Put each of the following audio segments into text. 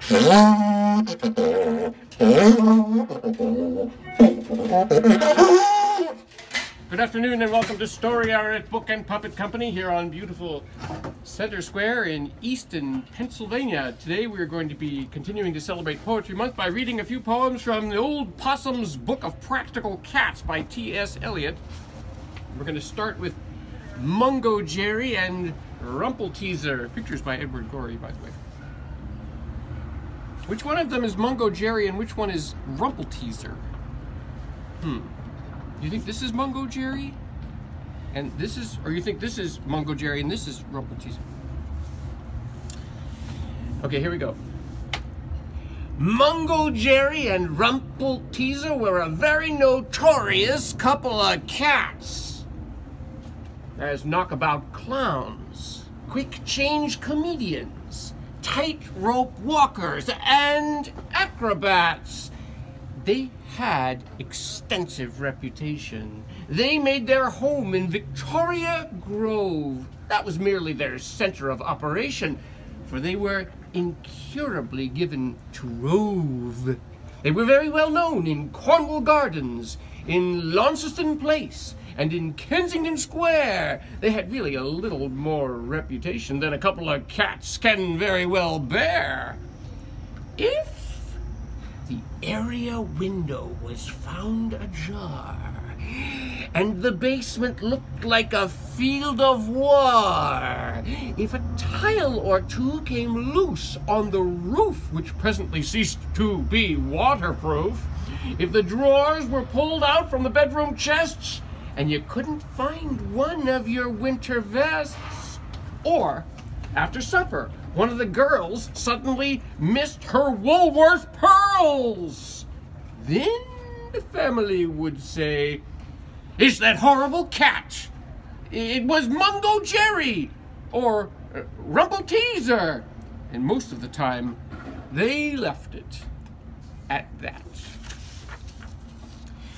Good afternoon and welcome to Story Hour at Book and Puppet Company here on beautiful Center Square in Easton, Pennsylvania. Today we're going to be continuing to celebrate Poetry Month by reading a few poems from the old Possum's Book of Practical Cats by T.S. Eliot. We're going to start with Mungo Jerry and Rumpelteazer. Pictures by Edward Gorey, by the way. Which one of them is Mungo Jerry and which one is Rumpelteazer? You think this is Mungo Jerry? And this is, or you think this is Mungo Jerry and this is Rumpelteazer? Okay, here we go. Mungo Jerry and Rumpelteazer were a very notorious couple of cats. As knockabout clowns, quick change comedians, tightrope walkers, and acrobats. They had extensive reputation. They made their home in Victoria Grove. That was merely their center of operation, for they were incurably given to rove. They were very well known in Cornwall Gardens, in Launceston Place, and in Kensington Square. They had really a little more reputation than a couple of cats can very well bear. If the area window was found ajar, and the basement looked like a field of war, if a tile or two came loose on the roof, which presently ceased to be waterproof, if the drawers were pulled out from the bedroom chests, and you couldn't find one of your winter vests, or after supper, one of the girls suddenly missed her Woolworth pearls, then the family would say, "It's that horrible cat. It was Mungo Jerry or Rumpelteazer." And most of the time, they left it at that.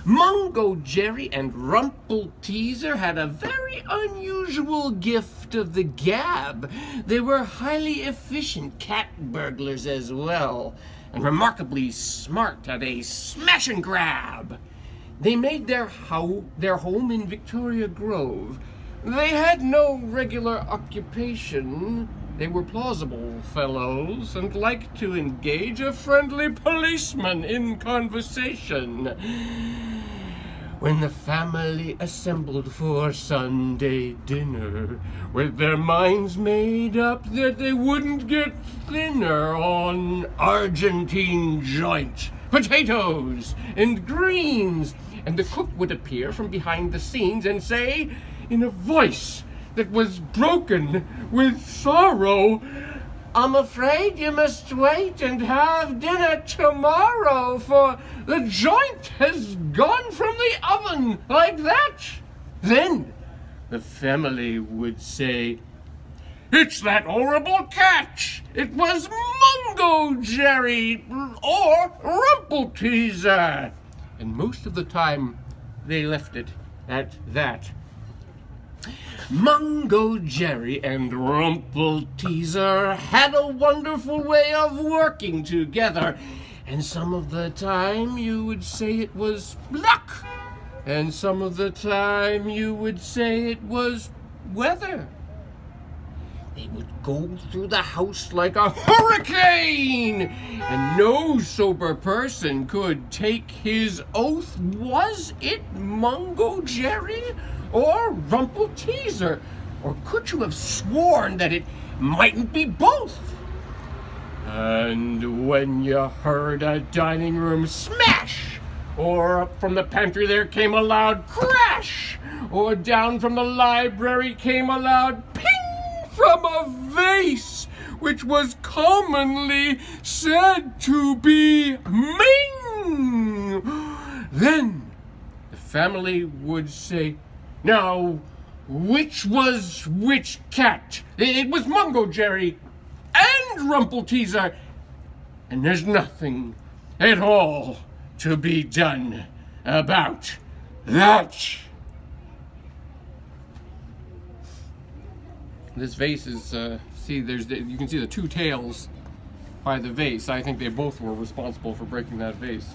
Mungo Jerry and Rumpelteazer had a very unusual gift of the gab. They were highly efficient cat burglars as well, and remarkably smart at a smash and grab. They made their home in Victoria Grove. They had no regular occupation. They were plausible fellows and liked to engage a friendly policeman in conversation. When the family assembled for Sunday dinner, with their minds made up that they wouldn't get thinner on Argentine joint, potatoes, and greens, and the cook would appear from behind the scenes and say, in a voice that was broken with sorrow, "I'm afraid you must wait and have dinner tomorrow, for the joint has gone from the oven like that." Then the family would say, "It's that horrible cat. It was Mungo Jerry or Rumpelteazer." And most of the time, they left it at that. Mungo Jerry and Rumpelteazer had a wonderful way of working together, and some of the time you would say it was luck, and some of the time you would say it was weather. They would go through the house like a hurricane, and no sober person could take his oath. Was it Mungo Jerry or Rumpelteazer? Or could you have sworn that it mightn't be both? And when you heard a dining room smash, or up from the pantry there came a loud crash, or down from the library came a loud ping from a vase, which was commonly said to be Ming, then the family would say, "Now, which was which cat? It was Mungo Jerry and Rumpelteazer, and there's nothing at all to be done about that." This vase is, you can see the two tails by the vase. I think they both were responsible for breaking that vase.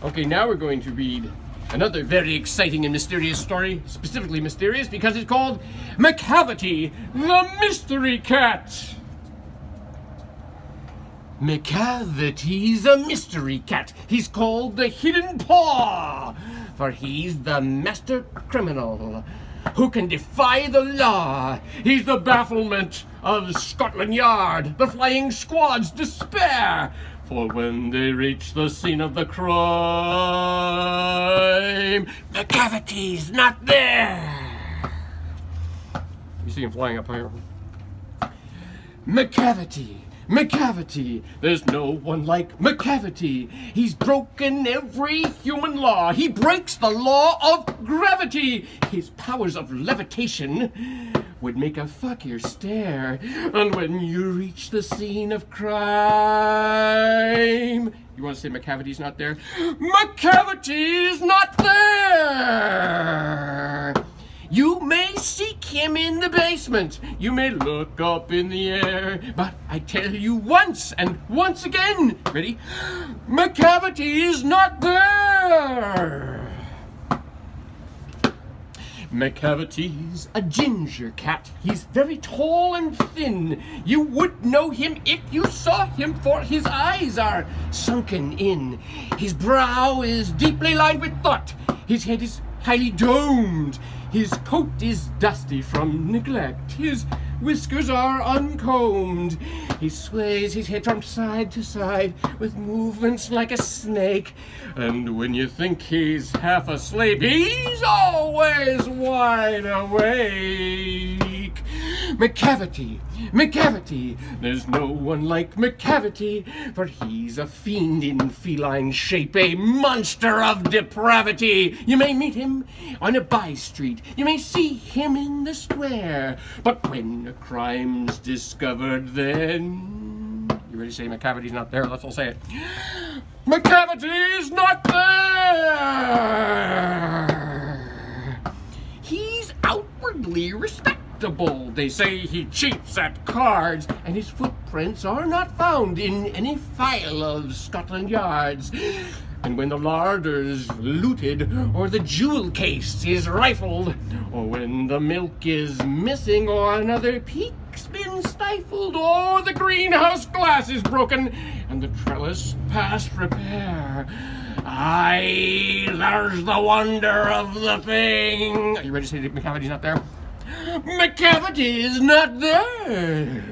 Okay, now we're going to read another very exciting and mysterious story, specifically mysterious because it's called McCavity, the Mystery Cat. McCavity's a mystery cat. He's called the Hidden Paw, for he's the master criminal who can defy the law. He's the bafflement of Scotland Yard, the flying squad's despair. For when they reach the scene of the crime, McCavity's not there. You see him flying up here. McCavity, there's no one like McCavity. He's broken every human law. He breaks the law of gravity. His powers of levitation would make a fakir stare. And when you reach the scene of crime, you want to say McCavity's not there? McCavity's not there! You may seek him in the basement, you may look up in the air, but I tell you once and once again, ready? McCavity is not there! McCavity's a ginger cat. He's very tall and thin. You would know him if you saw him, for his eyes are sunken in. His brow is deeply lined with thought. His head is highly domed. His coat is dusty from neglect. His whiskers are uncombed. He sways his head from side to side with movements like a snake. And when you think he's half asleep, he's always wide awake. McCavity, there's no one like McCavity, for he's a fiend in feline shape, a monster of depravity. You may meet him on a by-street, you may see him in the square, but when a crime's discovered, then... You ready to say McCavity's not there? Let's all say it. McCavity's not there! He's outwardly respectable. They say he cheats at cards, and his footprints are not found in any file of Scotland Yard's. And when the larder's looted, or the jewel case is rifled, or when the milk is missing, or another peak's been stifled, or the greenhouse glass is broken, and the trellis past repair, aye, there's the wonder of the thing. Are you ready to say that McCavity's not there? McCavity's not there!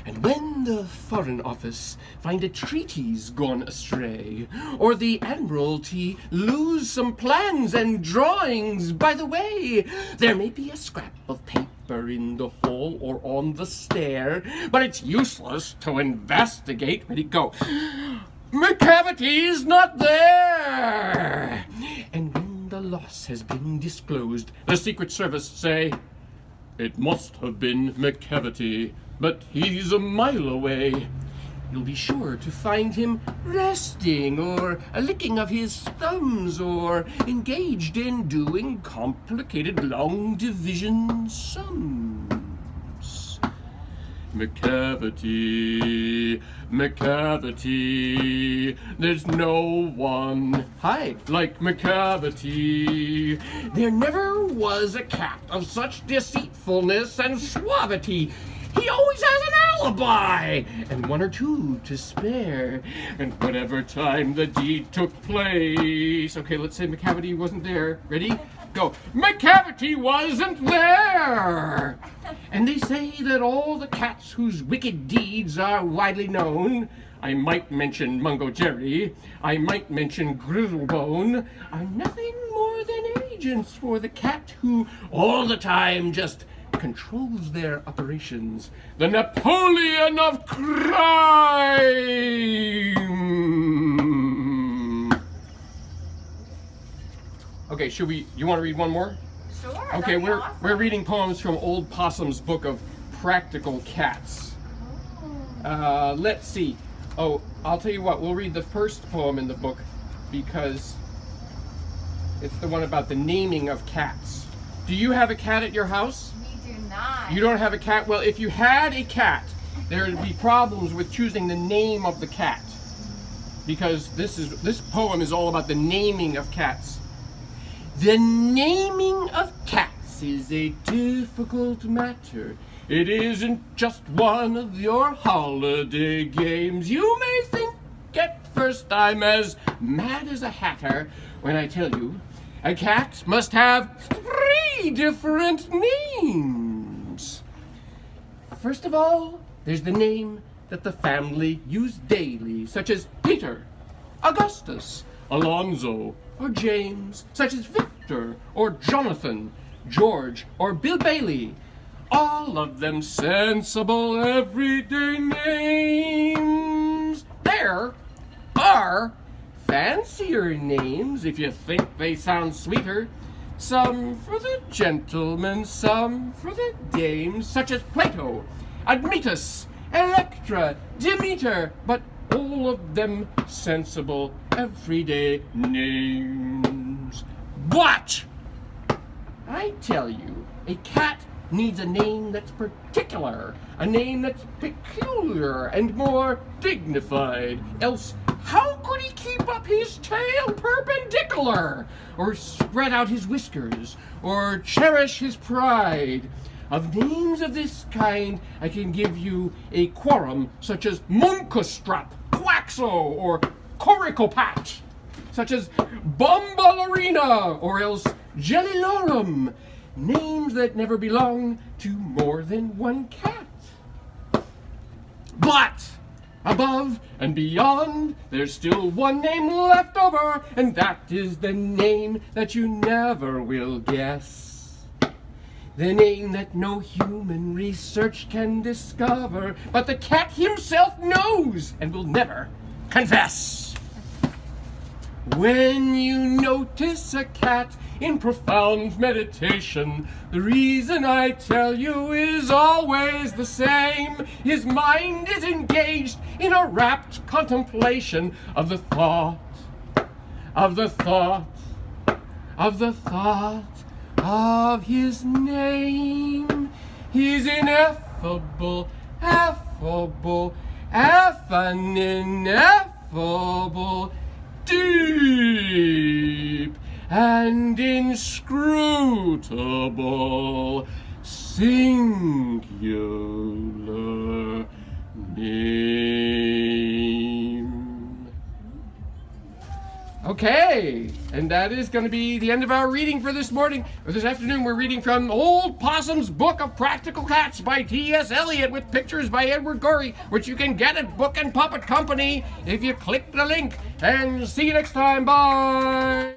And when the Foreign Office find a treaty's gone astray, or the Admiralty lose some plans and drawings by the way, there may be a scrap of paper in the hall or on the stair, but it's useless to investigate. Ready, go. McCavity's not there! And when the loss has been disclosed, the Secret Service say, it must have been McCavity, but he's a mile away. You'll be sure to find him resting, or a licking of his thumbs, or engaged in doing complicated long division sums. McCavity, there's no one like McCavity. There never was a cat of such deceitfulness and suavity. He always has an alibi, and one or two to spare, and whatever time the deed took place. Okay, let's say McCavity wasn't there. Ready? Go. McCavity wasn't there! And they say that all the cats whose wicked deeds are widely known, I might mention Mungo Jerry, I might mention Grizzlebone, are nothing more than agents for the cat who all the time just controls their operations. The Napoleon of crime! Okay, you want to read one more? Sure. Okay, we're reading poems from Old Possum's book of Practical Cats. Let's see. Oh, I'll tell you what, we'll read the first poem in the book because it's the one about the naming of cats. Do you have a cat at your house? We do not. You don't have a cat? Well, if you had a cat there would be problems with choosing the name of the cat, because this poem is all about the naming of cats. The naming of cats is a difficult matter. It isn't just one of your holiday games. You may think at first I'm as mad as a hatter when I tell you a cat must have 3 different names. First of all, there's the name that the family use daily, such as Peter, Augustus, Alonzo, or James, such as Victor, or Jonathan, George, or Bill Bailey. All of them sensible, everyday names. There are fancier names, if you think they sound sweeter. Some for the gentlemen, some for the dames, such as Plato, Admetus, Electra, Demeter, but all of them sensible, everyday names. But I tell you, a cat needs a name that's particular, a name that's peculiar and more dignified. Else, how could he keep up his tail perpendicular, or spread out his whiskers, or cherish his pride? Of names of this kind, I can give you a quorum, such as Munkustrap, Quaxo, or Coricopat, such as Bumballerina, or else Jellilorum, names that never belong to more than one cat. But above and beyond, there's still one name left over, and that is the name that you never will guess. The name that no human research can discover, but the cat himself knows and will never confess. When you notice a cat in profound meditation, the reason I tell you is always the same. His mind is engaged in a rapt contemplation of the thought, of the thought, of the thought of his name. He's ineffable, affable, ineffable, deep and inscrutable, singular name. Okay, and that is going to be the end of our reading for this morning. Or this afternoon, we're reading from Old Possum's Book of Practical Cats by T.S. Eliot with pictures by Edward Gorey, which you can get at Book and Puppet Company if you click the link. And see you next time. Bye!